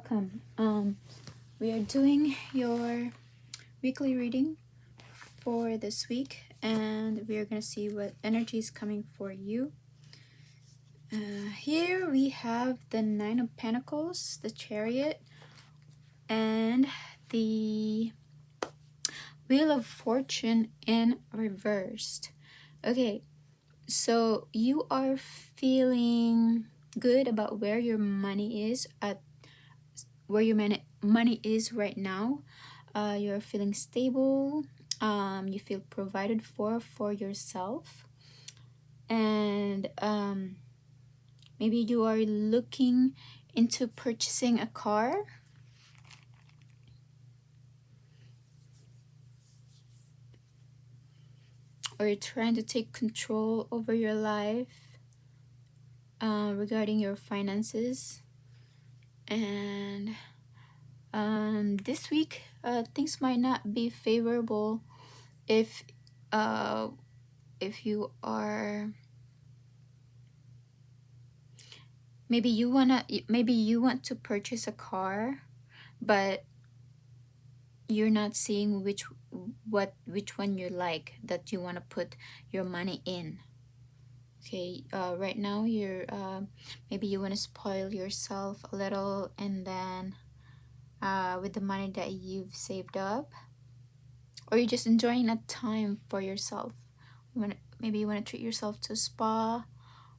welcome. We are doing your weekly reading for this week, and we are going to see what energy is coming for you. Here we have the Nine of Pentacles, the Chariot, and the Wheel of Fortune in reversed. Okay, so you are feeling good about where your money is money is right now. You're feeling stable. You feel provided for yourself, and maybe you are looking into purchasing a car, or you're trying to take control over your life regarding your finances. And this week things might not be favorable if you are maybe you want to purchase a car, but you're not seeing which one you like that you want to put your money in. Okay, right now you're maybe you want to spoil yourself a little, and then with the money that you've saved up, or you're just enjoying a time for yourself. Maybe you want to treat yourself to a spa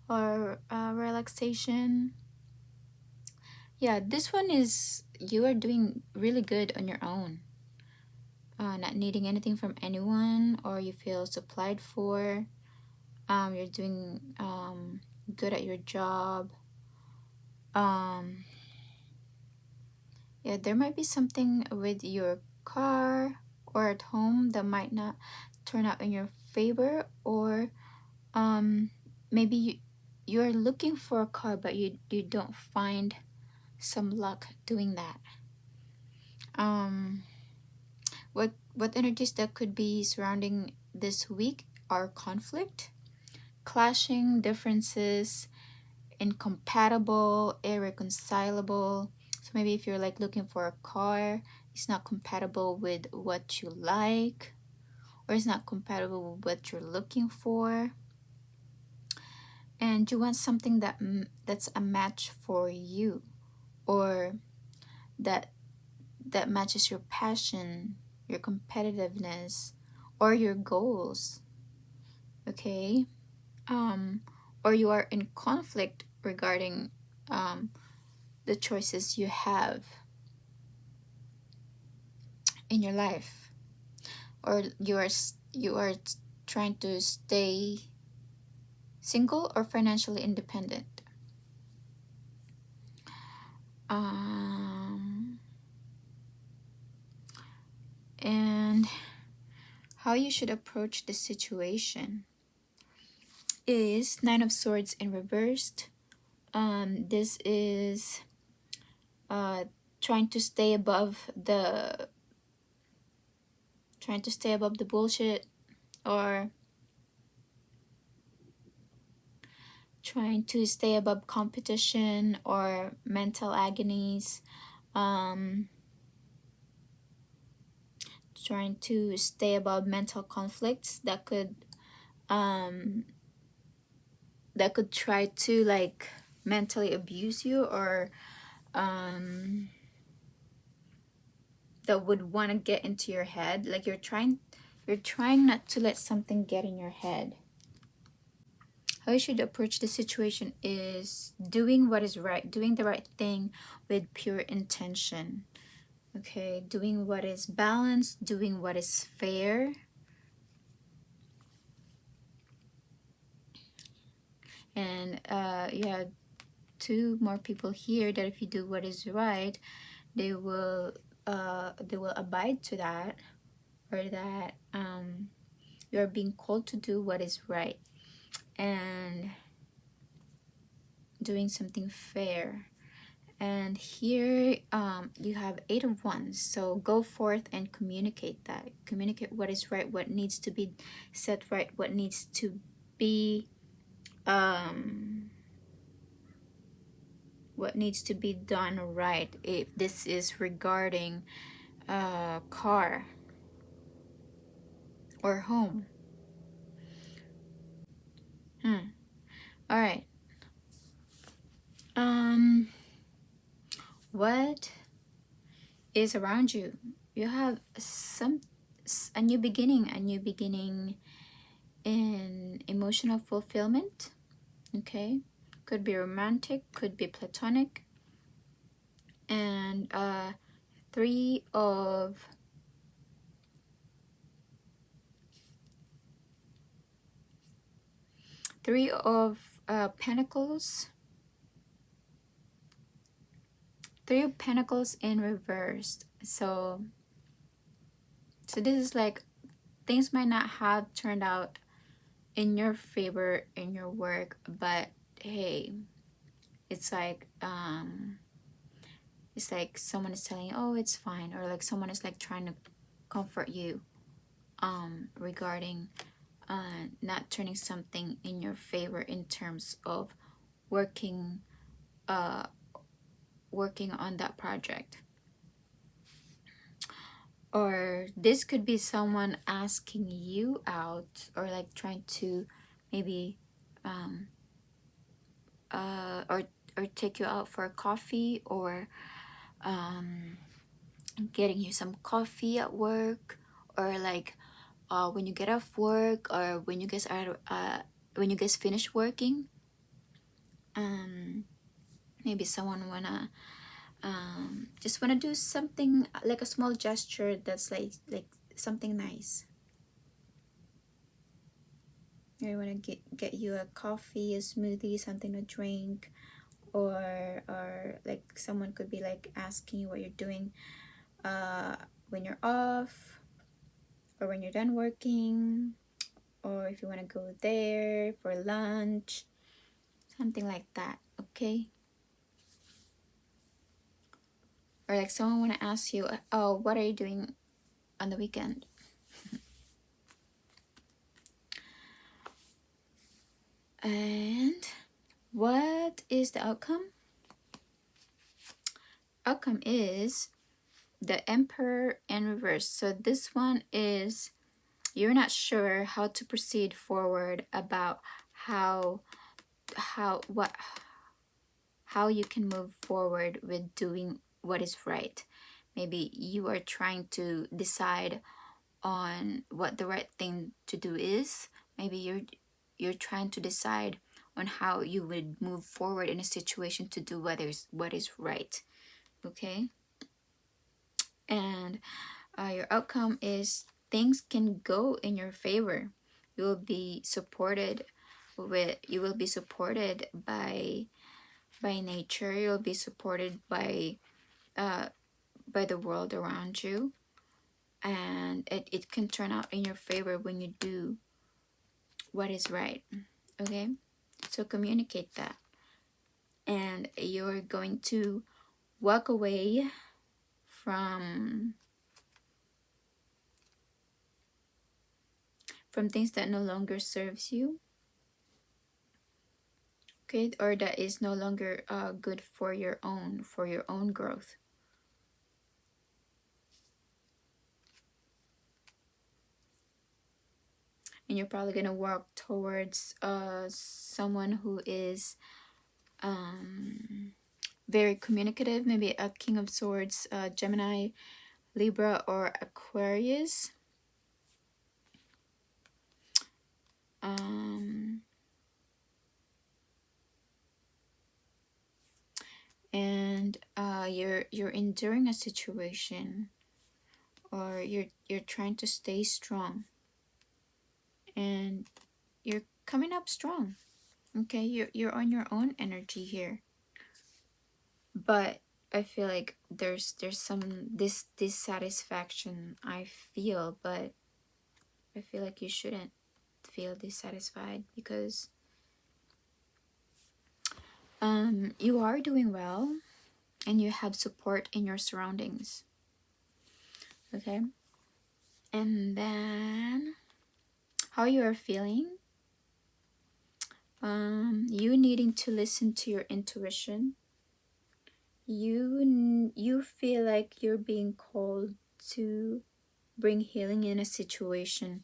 or relaxation. Yeah, this one is you are doing really good on your own, not needing anything from anyone, or you feel supplied for. You're doing good at your job. Yeah, there might be something with your car or at home that might not turn out in your favor, or maybe you're looking for a car but you don't find some luck doing that. What energies that could be surrounding this week are conflict, clashing differences, incompatible, irreconcilable. So maybe if you're like looking for a car, it's not compatible with what you like, or it's not compatible with what you're looking for, and you want something that's a match for you, or that matches your passion, your competitiveness, or your goals. Okay, or you are in conflict regarding the choices you have in your life, or you are trying to stay single or financially independent. And how you should approach the situation is Nine of Swords in reversed. This is trying to stay above the bullshit, or trying to stay above competition or mental agonies, trying to stay above mental conflicts that could try to like mentally abuse you, or that would want to get into your head. Like you're trying not to let something get in your head. How you should approach the situation is doing what is right, doing the right thing with pure intention. Okay, doing what is balanced, doing what is fair. And yeah, two more people here that if you do what is right, they will abide to that, or that you are being called to do what is right and doing something fair. And here you have Eight of Wands, so go forth and communicate what is right, what needs to be set right, what needs to be what needs to be done right, if this is regarding a car or home. All right. um what is around you? You have a new beginning, in emotional fulfillment. Okay, could be romantic, could be platonic. And three of three of pentacles, three of pentacles in reversed. So this is like, things might not have turned out in your favor in your work, but hey, it's like someone is telling you, oh, it's fine, or like someone is like trying to comfort you regarding not turning something in your favor in terms of working uh working on that project. Or this could be someone asking you out, or like trying to maybe um or take you out for a coffee, or um getting you some coffee at work, or like when you get off work, or when you guys finish working. um Maybe someone wanna just wanna do something, like a small gesture that's like something nice. I want to get you a coffee, a smoothie, something to drink. Or like someone could be like asking you what you're doing when you're off, or when you're done working, or if you want to go there for lunch, something like that. Okay. Or like someone want to ask you, oh, what are you doing on the weekend? And what is the outcome? Outcome is the Emperor in reverse. So this one is, you're not sure how to proceed forward about how what how you can move forward with doing what is right. Maybe you are trying to decide on what the right thing to do is. Maybe you're trying to decide on how you would move forward in a situation to do what is right. Okay. And your outcome is, things can go in your favor. You will be supported by nature. You'll be supported uh by the world around you, and it can turn out in your favor when you do what is right. Okay, so communicate that, and you're going to walk away from things that no longer serves you. Okay, or that is no longer good for your own growth. And you're probably going to work towards someone who is very communicative, maybe a King of Swords, Gemini, Libra, or Aquarius. And you're enduring a situation, or you're trying to stay strong, and you're coming up strong. Okay, you're on your own energy here, but I feel like there's some dissatisfaction I feel, but I feel like you shouldn't feel dissatisfied, because you are doing well, and you have support in your surroundings. Okay. And then how you are feeling, you needing to listen to your intuition, you feel like you're being called to bring healing in a situation,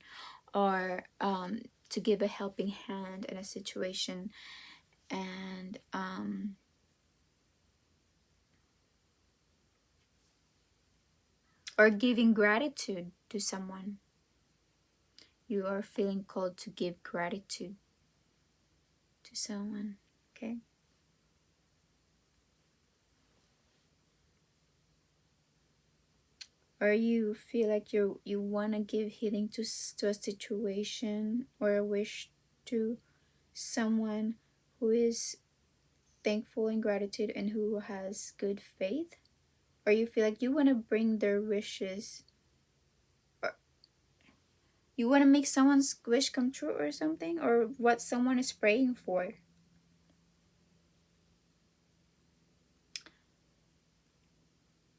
or to give a helping hand in a situation, and or giving gratitude to someone. You are feeling called to give gratitude to someone. Okay. Or you feel like you want to give healing to a situation or a wish to someone who is thankful and gratitude and who has good faith, or you feel like you want to bring their wishes, or you want to make someone's wish come true or something, or what someone is praying for.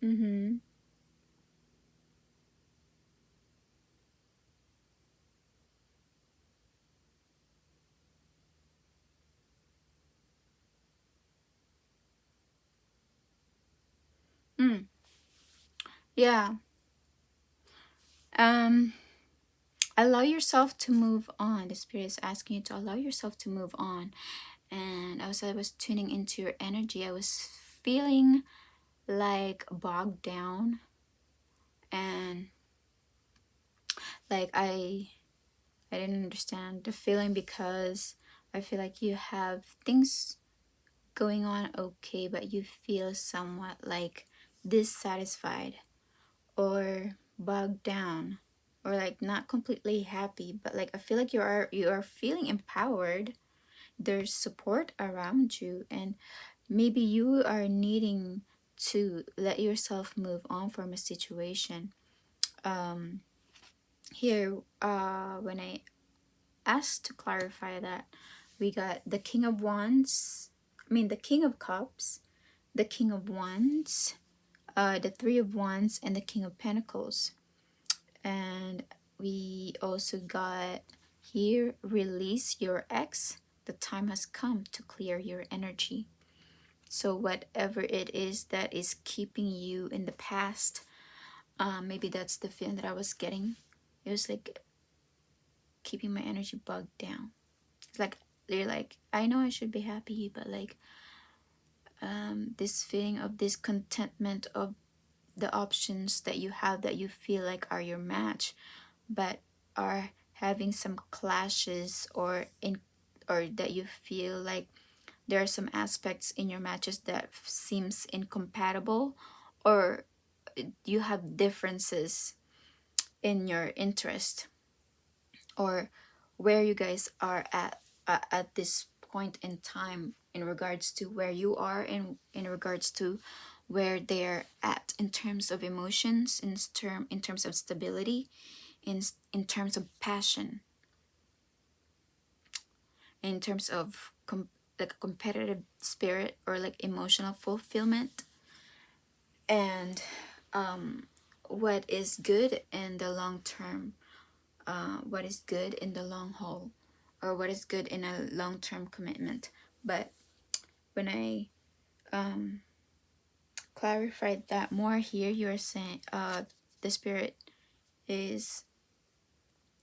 Mm-hmm. Mm. Yeah. um Allow yourself to move on. The spirit is asking you to allow yourself to move on. And as I was tuning into your energy, I was feeling like bogged down, and like I didn't understand the feeling, because I feel like you have things going on okay, but you feel somewhat like dissatisfied or bogged down, or like not completely happy, but like I feel like you are feeling empowered. There's support around you, and maybe you are needing to let yourself move on from a situation. um Here, when I asked to clarify that, we got the King of Wands, I mean the King of Cups, the King of Wands, the Three of Wands, and the King of Pentacles. And we also got here, release your ex. The time has come to clear your energy. So whatever it is that is keeping you in the past, maybe that's the feeling that I was getting. It was like keeping my energy bogged down. It's like they're like, I know I should be happy, but like this feeling of discontentment of the options that you have that you feel like are your match, but are having some clashes, or that you feel like there are some aspects in your matches that seems incompatible, or you have differences in your interest, or where you guys are at this point in time, in regards to where you are, in regards to where they're at in terms of emotions, in terms of stability, in terms of passion, in terms of like a competitive spirit, or like emotional fulfillment, and what is good in the long term, what is good in the long haul, or what is good in a long-term commitment. But when I clarified that more here, you're saying the spirit is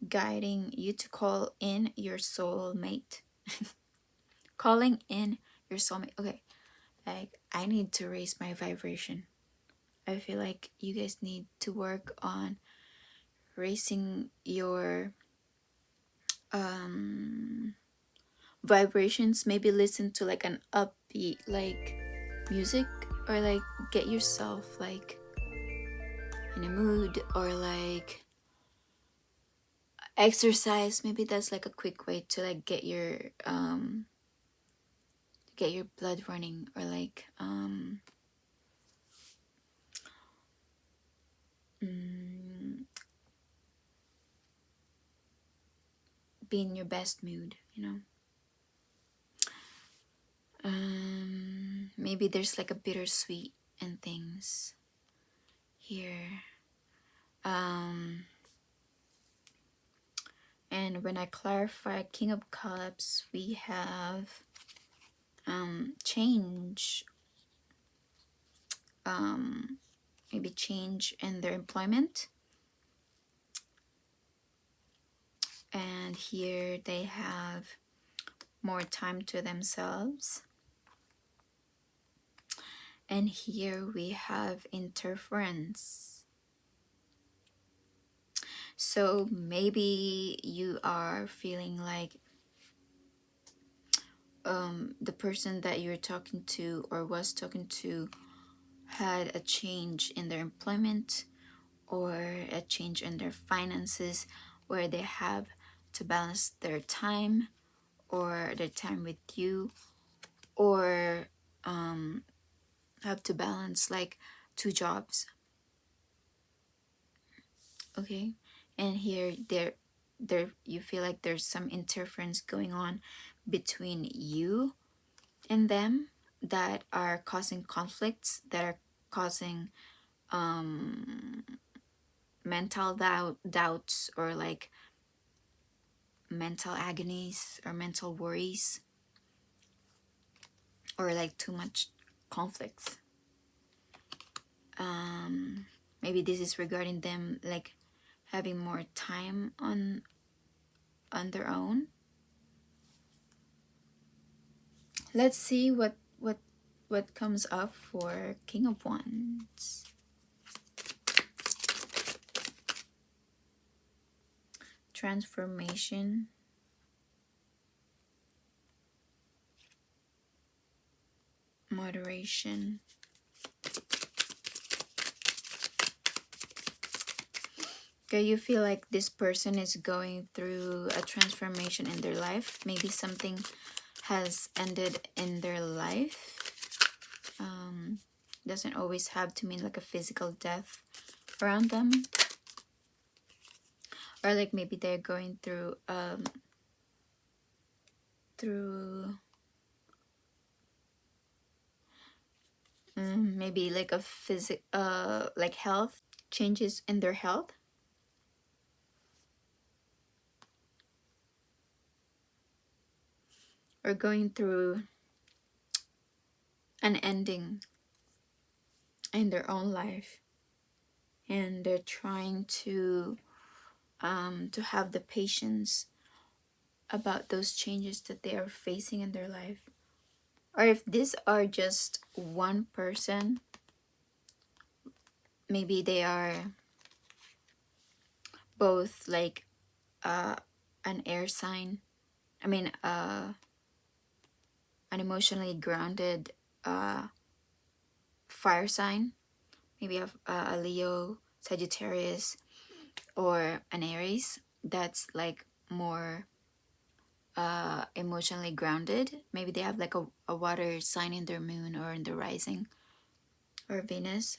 guiding you to call in your soulmate. Calling in your soulmate. Okay, like I need to raise my vibration. I feel like you guys need to work on raising your um vibrations. Maybe listen to like an upbeat like music, or like get yourself like in a mood, or like exercise. Maybe that's like a quick way to like get your blood running, or like mm, be in your best mood, you know. Maybe there's like a bittersweet and things here. um and when I clarify King of Cups, we have change, maybe change in their employment. And here they have more time to themselves. And here we have interference. So maybe you are feeling like the person that you're talking to or was talking to had a change in their employment or a change in their finances, where they have to balance their time or their time with you, or have to balance like two jobs. Okay, and here there you feel like there's some interference going on between you and them that are causing conflicts, that are causing mental doubts, or like mental agonies or mental worries, or like too much conflicts. Maybe this is regarding them like having more time on their own. Let's see what comes up for King of Wands. Transformation. Moderation. Okay, you feel like this person is going through a transformation in their life. Maybe something has ended in their life. Doesn't always have to mean like a physical death around them. Or like maybe they're going through maybe like a like health changes in their health, or going through an ending in their own life, and they're trying to have the patience about those changes that they are facing in their life. Or if these are just one person, maybe they are both like an air sign, an emotionally grounded fire sign, maybe a Leo, Sagittarius, or an Aries that's like more emotionally grounded. Maybe they have like a water sign in their moon or in their rising or Venus.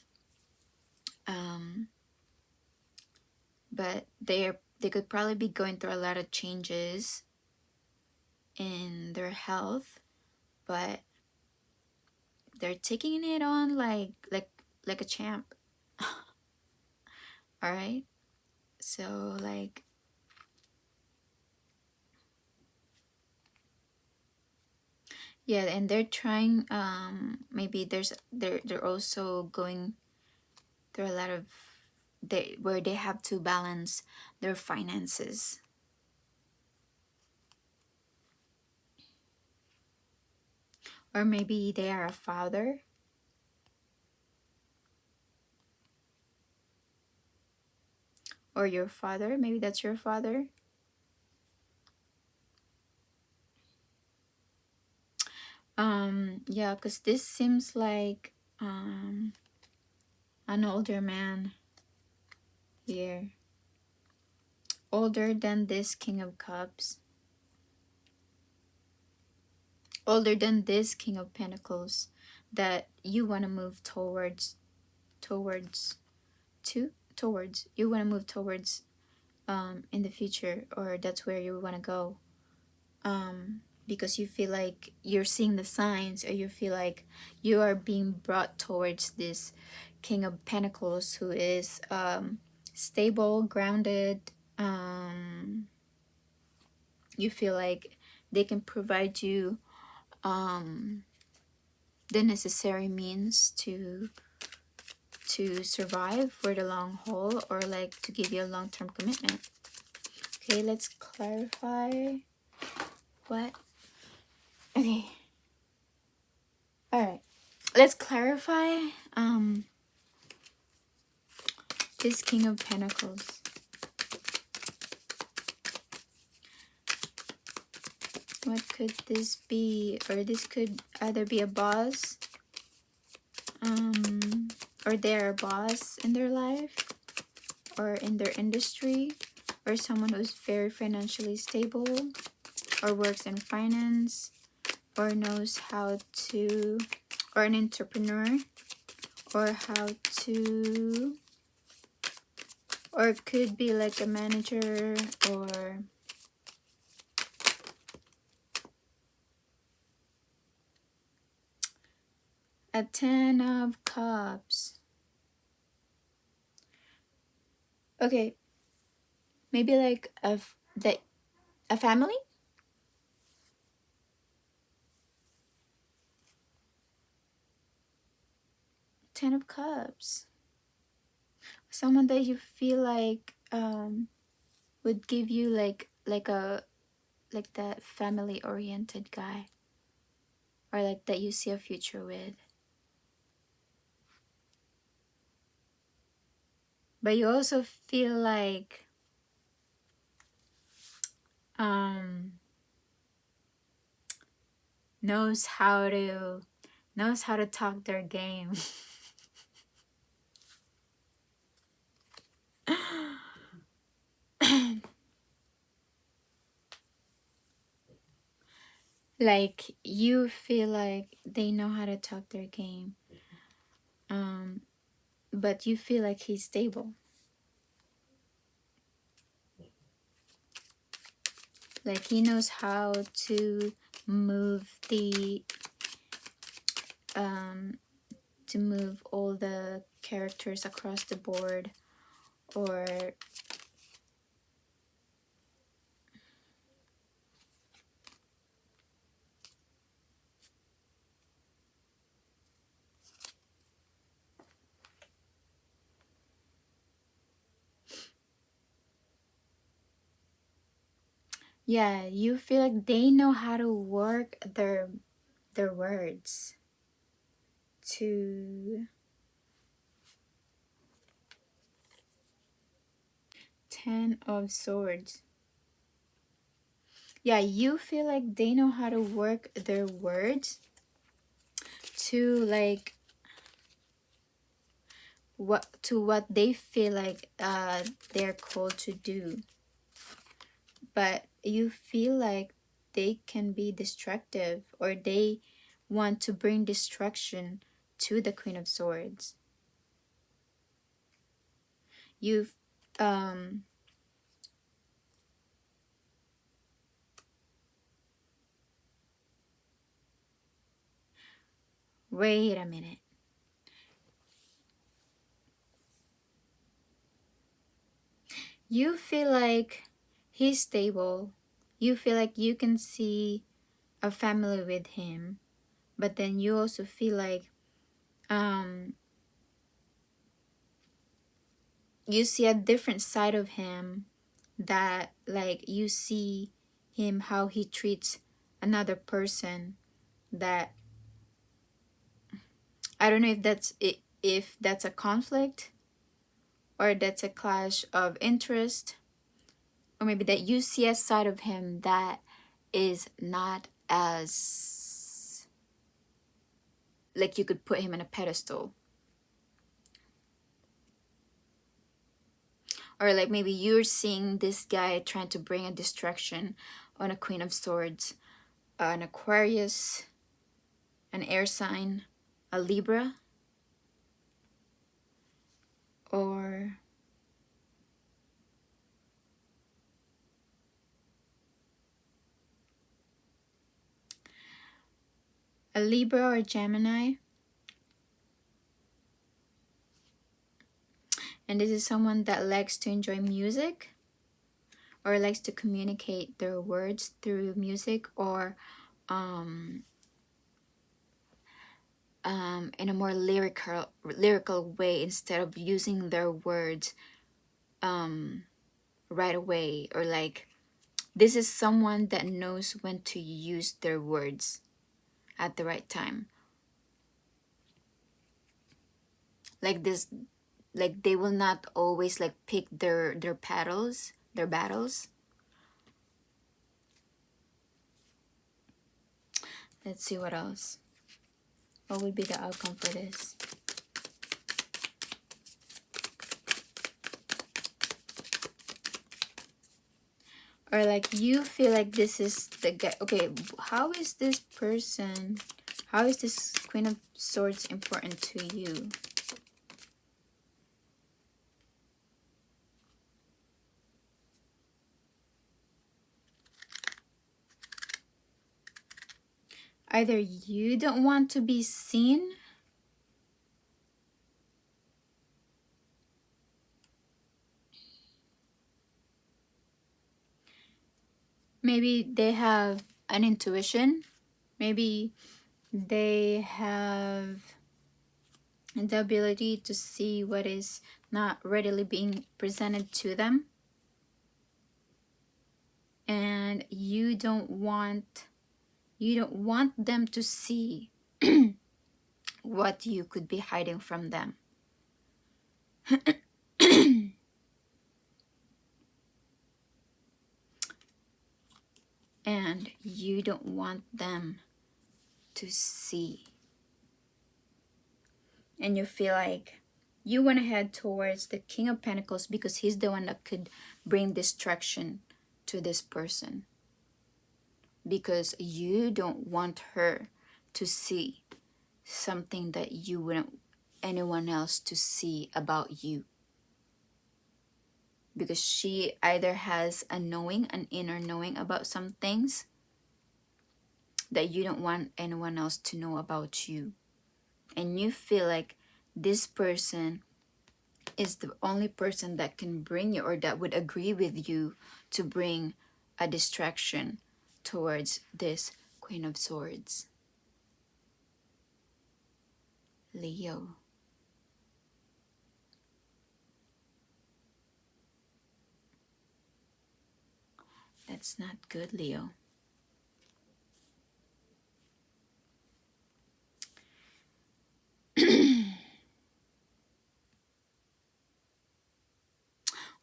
But they could probably be going through a lot of changes in their health, but they're taking it on like a champ. All right, so like yeah, and they're trying maybe they're also going through a lot of where they have to balance their finances. Or maybe they are a father, or your father, maybe that's your father. Yeah, because this seems like an older man here, older than this King of Cups, older than this King of Pentacles, that you want to move towards you want to move towards in the future, or that's where you want to go, because you feel like you're seeing the signs, or you feel like you are being brought towards this King of Pentacles, who is stable, grounded. You feel like they can provide you the necessary means to to survive for the long haul, or like to give you a long-term commitment. Okay, let's clarify. What? Okay. All right. Let's clarify this King of Pentacles. What could this be? Or this could either be a boss, or they're a boss in their life or in their industry, or someone who's very financially stable or works in finance or knows how to, or an entrepreneur, or how to, or it could be like a manager, or a 10 of Cups. Okay, maybe like a family. 10 of Cups. Someone that you feel like would give you like that family oriented guy, or like that you see a future with. But you also feel like knows how to talk their game. Like you feel like they know how to talk their game, but you feel like he's stable. Like he knows how to move all the characters across the board, or yeah, you feel like they know how to work their words to 10 of Swords. Yeah, you feel like they know how to work their words to like what they feel like they're called to do. But you feel like they can be destructive, or they want to bring destruction to the Queen of Swords. You've wait a minute. You feel like he's stable. You feel like you can see a family with him, but then you also feel like you see a different side of him, that like you see him how he treats another person, that I don't know if that's it, if that's a conflict, or that's a clash of interest, or maybe that you see a side of him that is not as like you could put him on a pedestal. Or like maybe you're seeing this guy trying to bring a distraction on a Queen of Swords, an Aquarius, an air sign, a Libra, or a Libra or Gemini. And this is someone that likes to enjoy music, or likes to communicate their words through music, or in a more lyrical way, instead of using their words right away, or like, this is someone that knows when to use their words at the right time. Like this, like they will not always like pick their battles. Let's see what else. What would be the outcome for this? Or like you feel like this is the guy. Okay, how is this person, how is this Queen of Swords important to you? Either you don't want to be seen, maybe they have an intuition, maybe they have the ability to see what is not readily being presented to them, and you don't want them to see what you could be hiding from them. And you don't want them to see. And you feel like you want to head towards the King of Pentacles because he's the one that could bring distraction to this person. Because you don't want her to see something that you wouldn't anyone else to see about you. Because she either has an inner knowing about some things that you don't want anyone else to know about you. And you feel like this person is the only person that can bring you, or that would agree with you to bring a distraction towards this Queen of Swords. Leo. That's not good, Leo.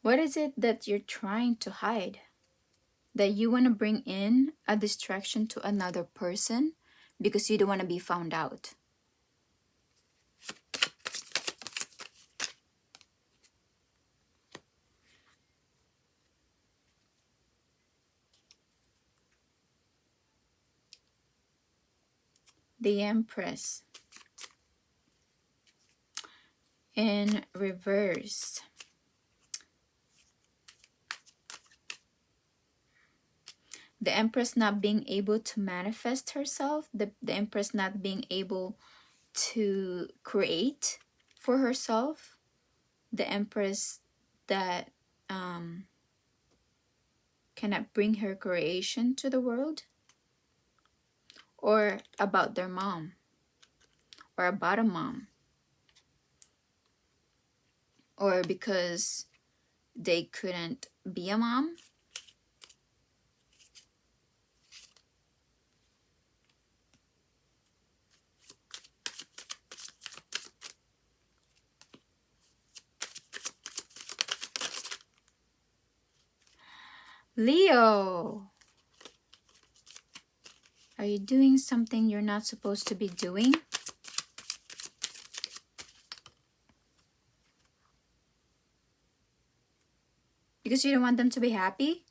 What is it that you're trying to hide? That you want to bring in a distraction to another person because you don't want to be found out. The Empress. In reverse. The Empress not being able to manifest herself. The Empress not being able to create for herself. The Empress that cannot bring her creation to the world. Or about their mom. Or about a mom. Or because they couldn't be a mom. Leo, are you doing something you're not supposed to be doing? Because you don't want them to be happy?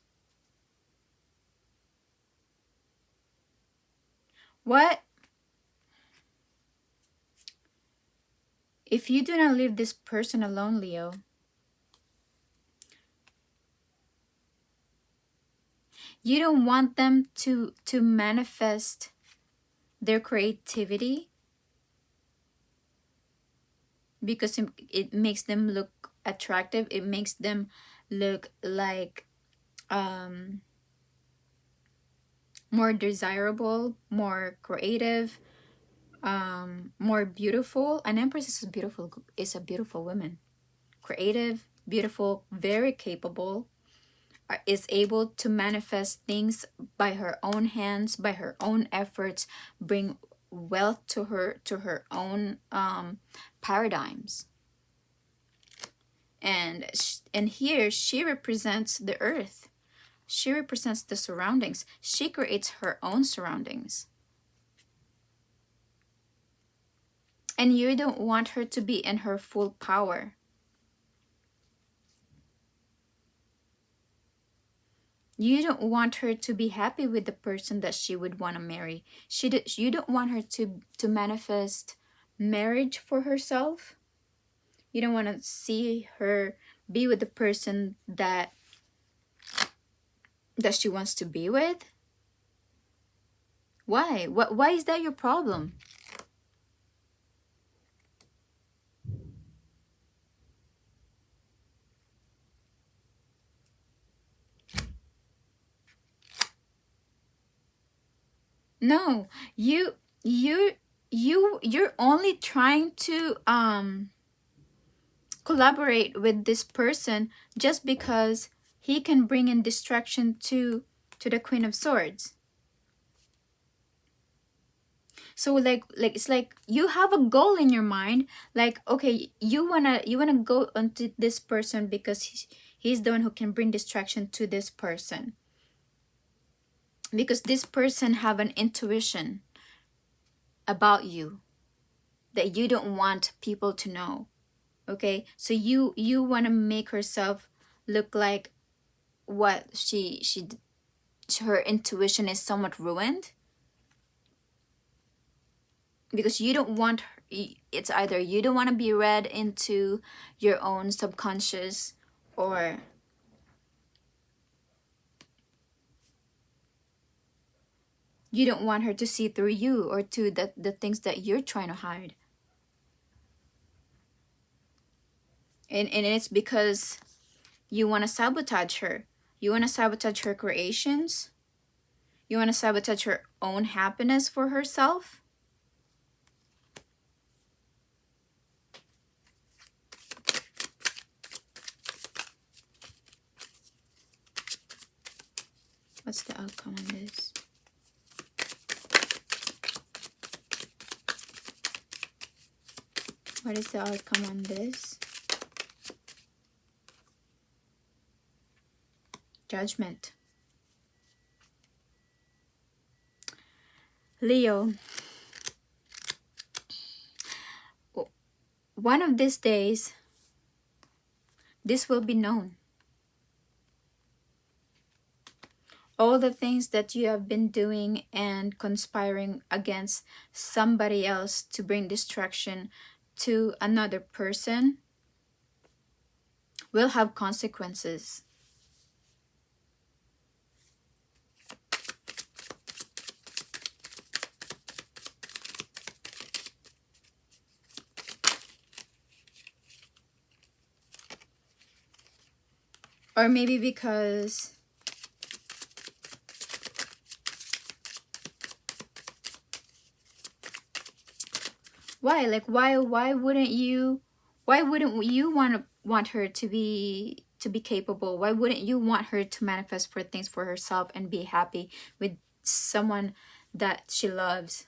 What? If you do not leave this person alone, Leo, you don't want them to manifest their creativity because it makes them look attractive. It makes them look like more desirable, more creative, more beautiful. An empress is a beautiful woman, creative, beautiful, very capable, is able to manifest things by her own hands, by her own efforts, bring wealth to her own paradigms. And here she represents the earth. She represents the surroundings. She creates her own surroundings. And you don't want her to be in her full power. You don't want her to be happy with the person that she would want to marry. You don't want her to manifest marriage for herself. You don't want to see her be with the person that she wants to be with. Why? Why is that your problem? No, you're only trying to collaborate with this person just because he can bring in distraction to the Queen of Swords. So like it's like you have a goal in your mind, like, okay, you wanna go onto this person because he's the one who can bring distraction to this person, because this person have an intuition about you that you don't want people to know. Okay, so you want to make herself look like what her intuition is somewhat ruined, because you don't want it's either you don't want to be read into your own subconscious, or you don't want her to see through you or to the things that you're trying to hide. And it's because you want to sabotage her. You want to sabotage her creations. You want to sabotage her own happiness for herself. What's the outcome on this? What is the outcome on this? Judgment. Leo, one of these days, this will be known. All the things that you have been doing and conspiring against somebody else to bring distraction to another person will have consequences. Or maybe because why? Like why wouldn't you want her to be capable? Why wouldn't you want her to manifest for things for herself and be happy with someone that she loves?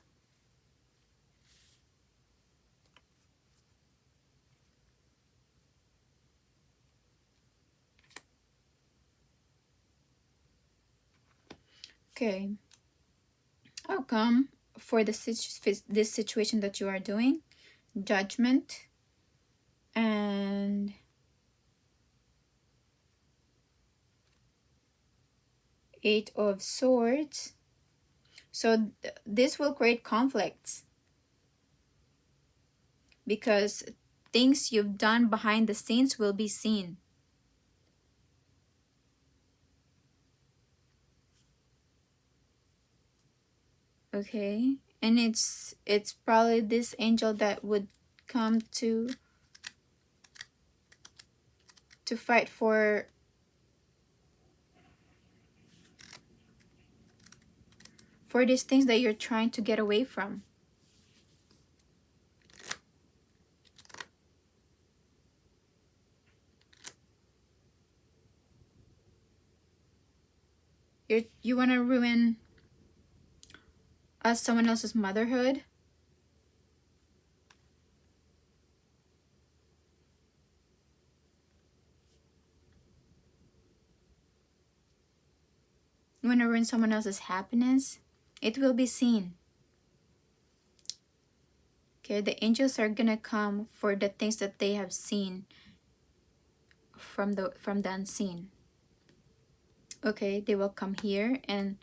Okay. Outcome for this situation that you are doing: judgment and Eight of Swords. So this will create conflicts because things you've done behind the scenes will be seen. Okay, and it's probably this angel that would come to fight for these things that you're trying to get away from. You want to ruin someone else's motherhood. You want to ruin someone else's happiness. It will be seen. Okay, the angels are gonna come for the things that they have seen from the unseen. Okay, they will come here and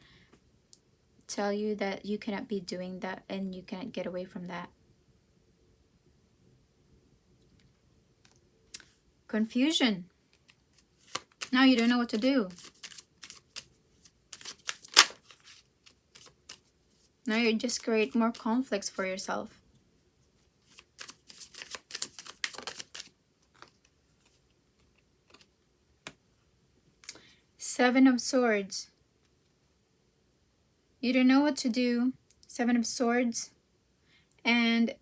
tell you that you cannot be doing that and you cannot get away from that. Confusion. Now you don't know what to do. Now you just create more conflicts for yourself. Seven of Swords. You don't know what to do. Seven of Swords. And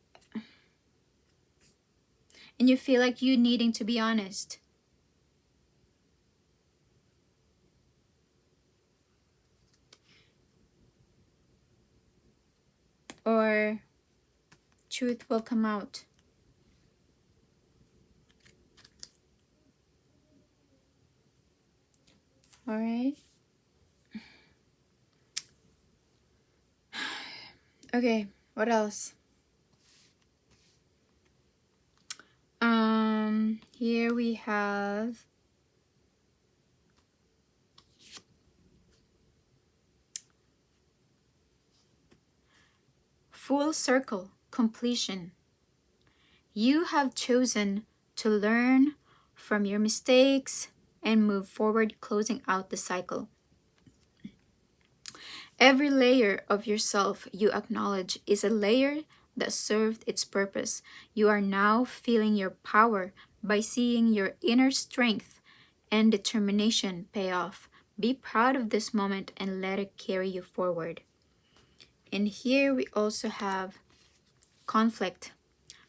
you feel like you needing to be honest. Or truth will come out. All right. Okay, what else? Here we have full circle, completion. You have chosen to learn from your mistakes and move forward, closing out the cycle. Every layer of yourself you acknowledge is a layer that served its purpose. You are now feeling your power by seeing your inner strength and determination pay off. Be proud of this moment and let it carry you forward. And here we also have conflict.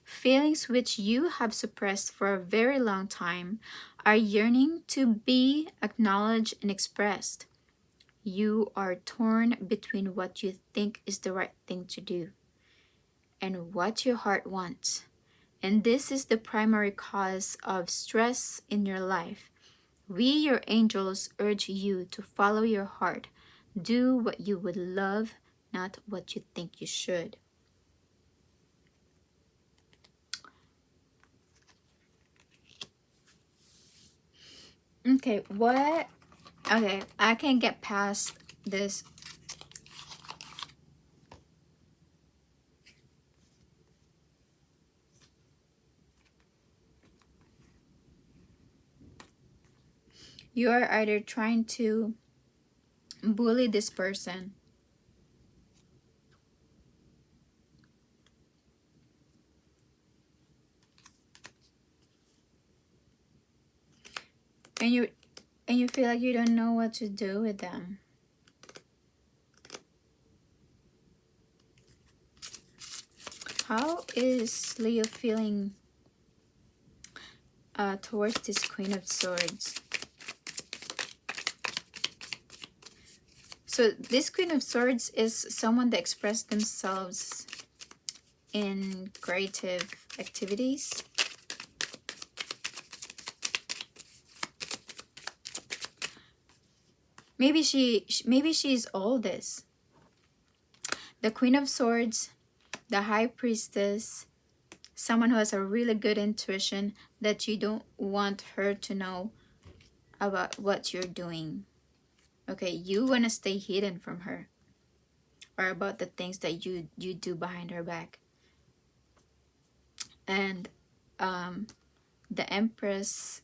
Feelings which you have suppressed for a very long time are yearning to be acknowledged and expressed. You are torn between what you think is the right thing to do and what your heart wants. And this is the primary cause of stress in your life. We, your angels, urge you to follow your heart. Do what you would love, not what you think you should. Okay, what? Okay, I can get past this. You are either trying to bully this person, and you feel like you don't know what to do with them. How is Leo feeling towards this Queen of Swords? So this Queen of Swords is someone that expressed themselves in creative activities. Maybe she's all this. The Queen of Swords, the High Priestess, someone who has a really good intuition that you don't want her to know about what you're doing. Okay, you want to stay hidden from her or about the things that you do behind her back. And the Empress,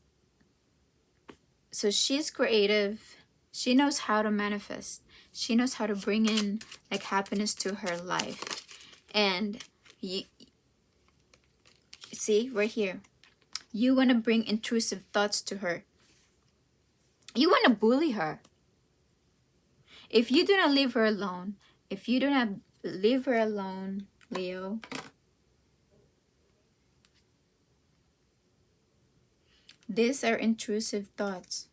so she's creative. She knows how to manifest. She knows how to bring in like happiness to her life. And you see right here, you want to bring intrusive thoughts to her. You want to bully her. If you do not leave her alone, if you do not leave her alone, Leo, these are intrusive thoughts.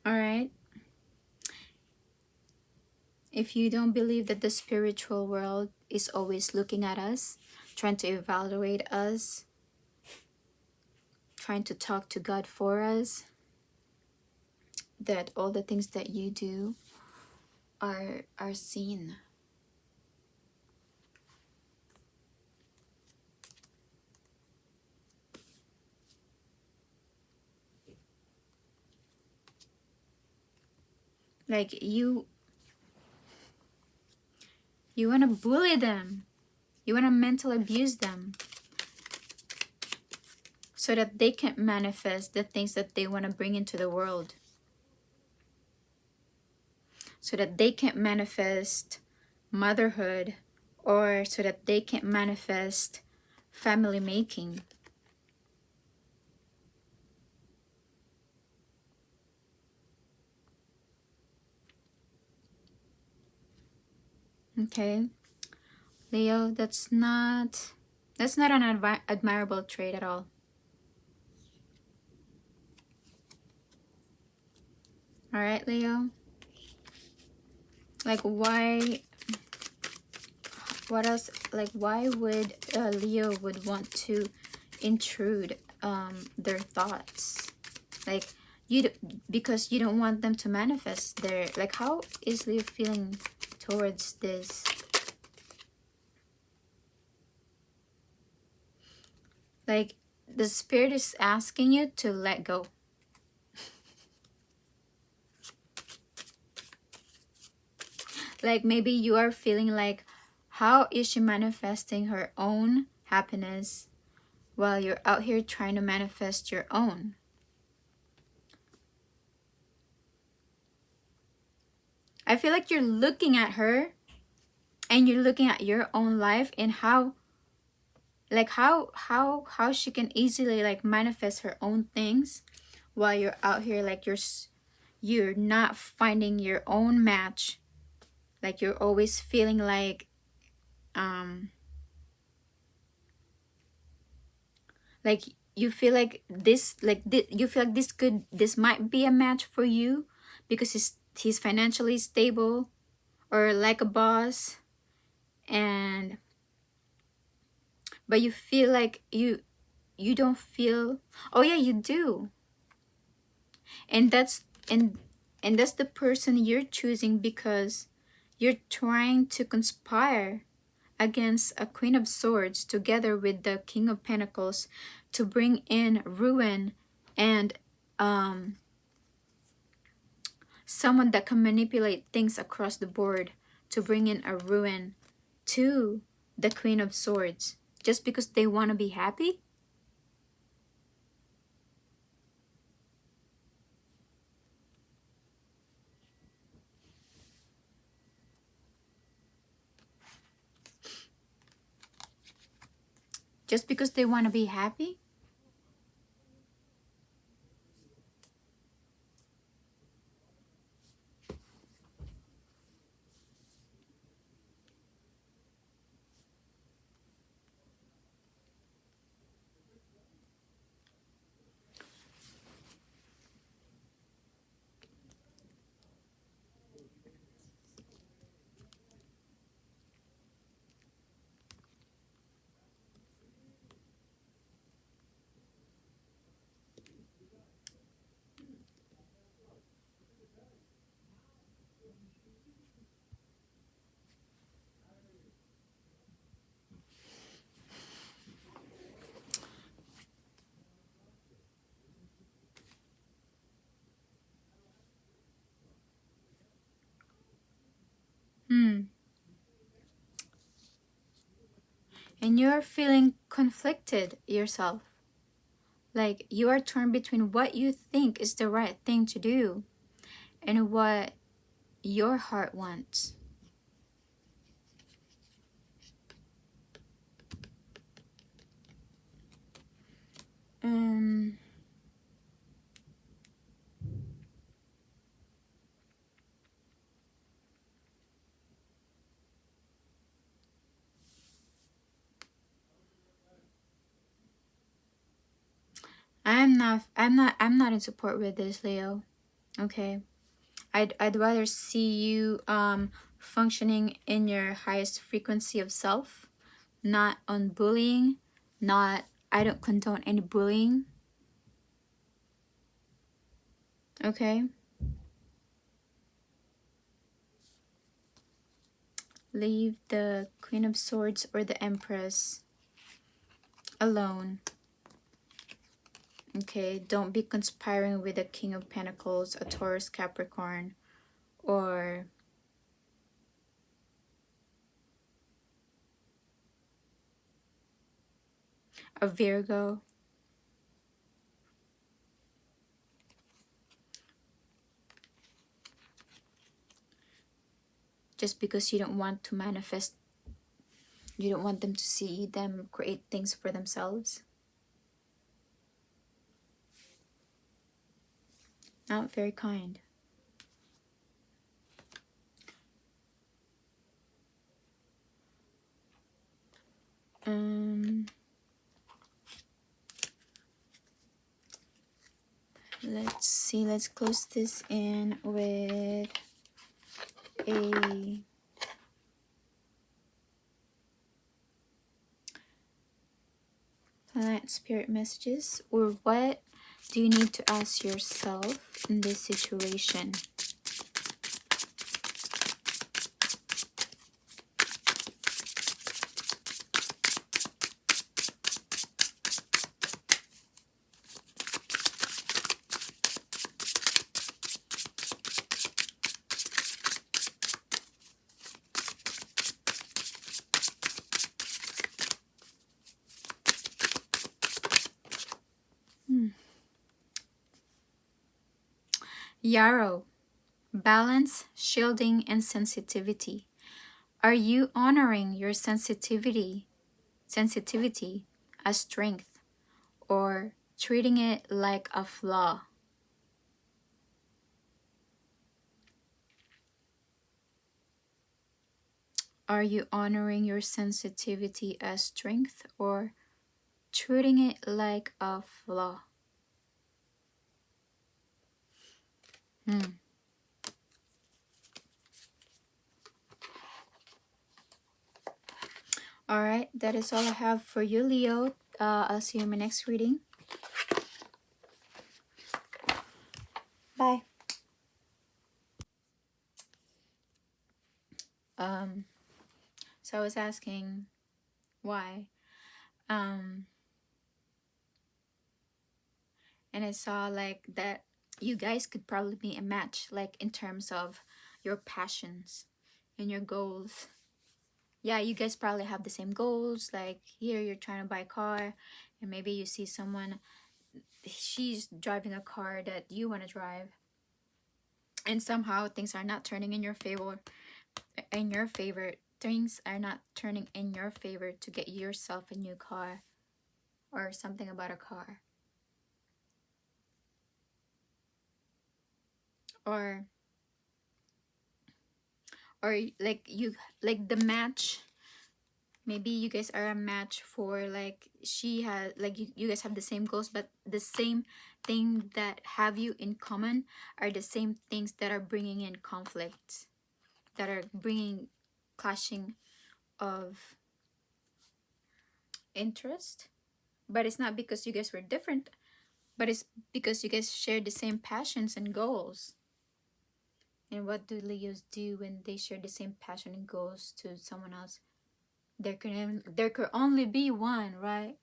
All right. If you don't believe that the spiritual world is always looking at us, trying to evaluate us, trying to talk to God for us, that all the things that you do are seen. Like you want to bully them. You want to mental abuse them so that they can manifest the things that they want to bring into the world. So that they can manifest motherhood, or so that they can manifest family making. Okay, Leo, that's not an admirable trait at all. All right, Leo. Like, why? What else? Like, why would Leo would want to intrude their thoughts? Like, because you don't want them to manifest their, like, how is Leo feeling towards this? Like, the spirit is asking you to let go. Like, maybe you are feeling like, how is she manifesting her own happiness while you're out here trying to manifest your own? I feel like you're looking at her and you're looking at your own life and how, like, how she can easily like manifest her own things while you're out here, like, you're not finding your own match. Like, you're always feeling um like you feel like this, you feel like this might be a match for you because he's financially stable or like a boss, and but you feel like you don't feel, oh yeah, you do. And that's the person you're choosing because you're trying to conspire against a Queen of Swords together with the King of Pentacles to bring in ruin and someone that can manipulate things across the board to bring in a ruin to the Queen of Swords just because they want to be happy. Just because they want to be happy. Hmm. And you're feeling conflicted yourself. Like, you are torn between what you think is the right thing to do and what your heart wants. Um, I'm not in support with this, Leo. Okay. I'd rather see you functioning in your highest frequency of self, not on bullying, not, I don't condone any bullying. Okay. Leave the Queen of Swords or the Empress alone. Okay, don't be conspiring with the King of Pentacles, a Taurus, Capricorn, or a Virgo. Just because you don't want to manifest, you don't want them to see them create things for themselves. Not very kind. Let's see, let's close this in with a planet spirit messages, or what do you need to ask yourself in this situation? Yarrow, balance, shielding, and sensitivity. Are you honoring your sensitivity as strength, or treating it like a flaw? Are you honoring your sensitivity as strength, or treating it like a flaw? All right, that is all I have for you, Leo. I'll see you in my next reading. Bye. So I was asking why, and I saw like that you guys could probably be a match, like in terms of your passions and your goals. Yeah, you guys probably have the same goals. Like here, you're trying to buy a car, and maybe you see someone, she's driving a car that you want to drive, and somehow things are not turning in your favor. Things are not turning in your favor to get yourself a new car, or something about a car, or like you, like the match. Maybe you guys are a match for, like, she has, like, you guys have the same goals, but the same thing that have you in common are the same things that are bringing in conflicts, that are bringing clashing of interest. But it's not because you guys were different, but it's because you guys share the same passions and goals. And what do Leos do when they share the same passion and goals to someone else? There could only be one, right?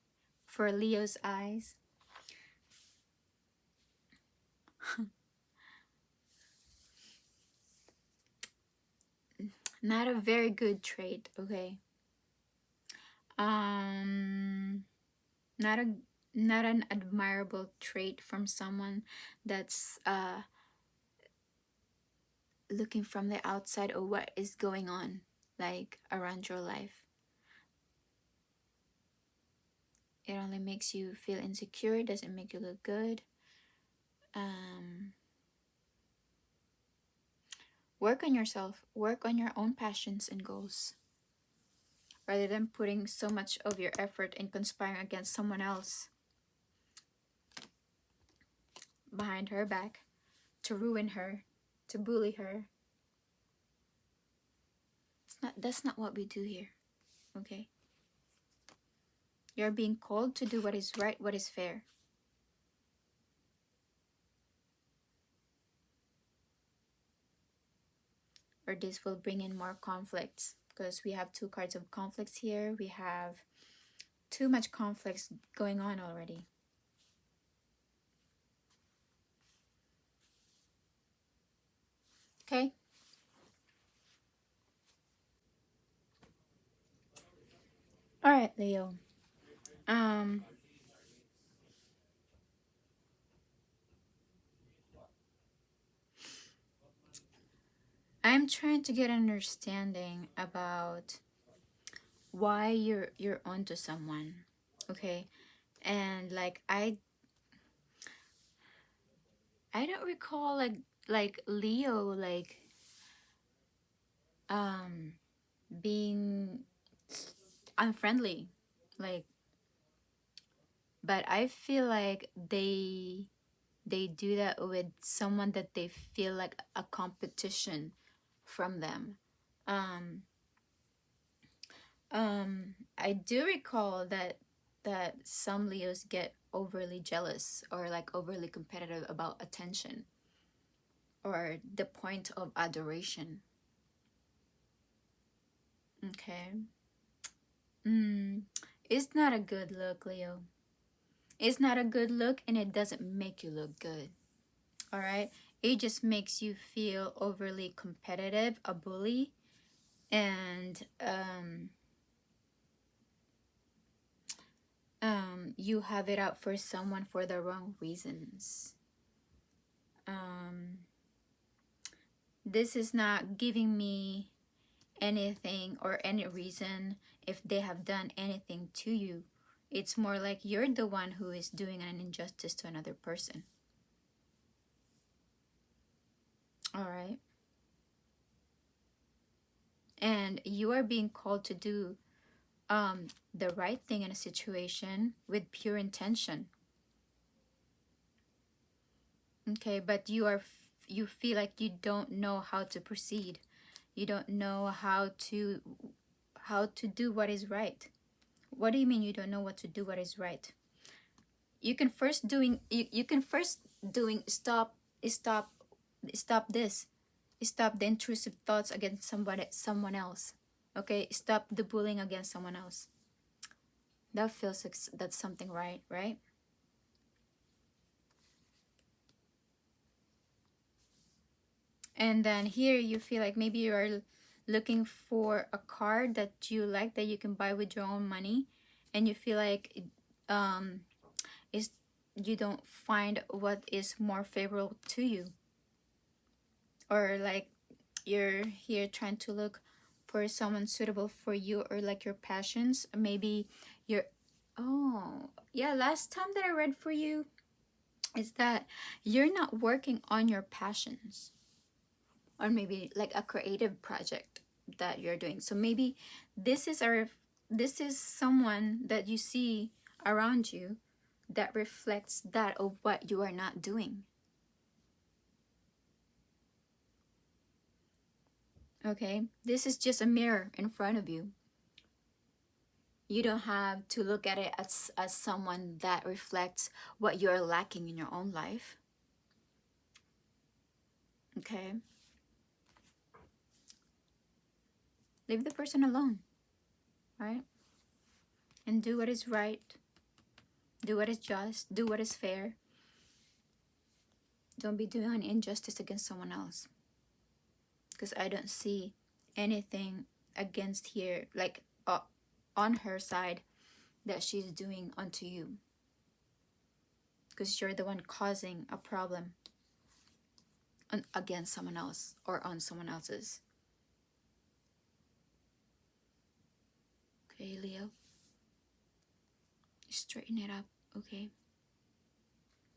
For Leo's eyes. Not a very good trait, okay? Um, not a not an admirable trait from someone that's looking from the outside of what is going on, like, around your life. It only makes you feel insecure, doesn't make you look good. Work on yourself, work on your own passions and goals, rather than putting so much of your effort in conspiring against someone else behind her back. to ruin her, to bully her. That's not what we do here. Okay? You're being called to do what is right, what is fair. Or this will bring in more conflicts, because we have two cards of conflicts here. We have too much conflicts going on already. Okay? All right, Leo. Um, I'm trying to get an understanding about why you're onto someone. Okay? And like I don't recall like Leo um being unfriendly. Like, but I feel like they do that with someone that they feel like a competition from them. Um, I do recall that some Leos get overly jealous or like overly competitive about attention or the point of adoration. Okay. Mm, it's not a good look, Leo. It's not a good look, and it doesn't make you look good. All right. It just makes you feel overly competitive, a bully, and you have it out for someone for the wrong reasons. Um, this is not giving me anything or any reason if they have done anything to you. It's more like you're the one who is doing an injustice to another person. All right. And you are being called to do the right thing in a situation with pure intention. Okay, but you feel like you don't know how to proceed. You don't know how to do what is right. What do you mean you don't know what to do what is right? You can first doing stop this. Stop the intrusive thoughts against someone else. Okay, stop the bullying against someone else. That feels like that's something right, right? And then here you feel like maybe you are looking for a car that you like that you can buy with your own money, and you feel like um is you don't find what is more favorable to you, or like you're here trying to look for someone suitable for you or like your passions. Maybe you're, oh yeah, last time that I read for you is that you're not working on your passions, or maybe like a creative project that you're doing. So maybe this is this is someone that you see around you that reflects that of what you are not doing. Okay, this is just a mirror in front of you. You don't have to look at it as someone that reflects what you're lacking in your own life. Okay, leave the person alone, right? And do what is right, do what is just, do what is fair. Don't be doing an injustice against someone else, because I don't see anything against here, like on her side, that she's doing unto you, because you're the one causing a problem against someone else or on someone else's. Okay, Leo, straighten it up, okay?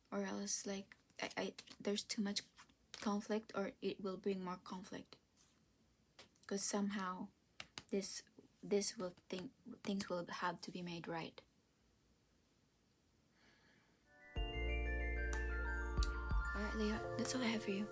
Or else like I there's too much conflict, or it will bring more conflict, because somehow this this will things will have to be made right. All right, Leah. That's all I have for you.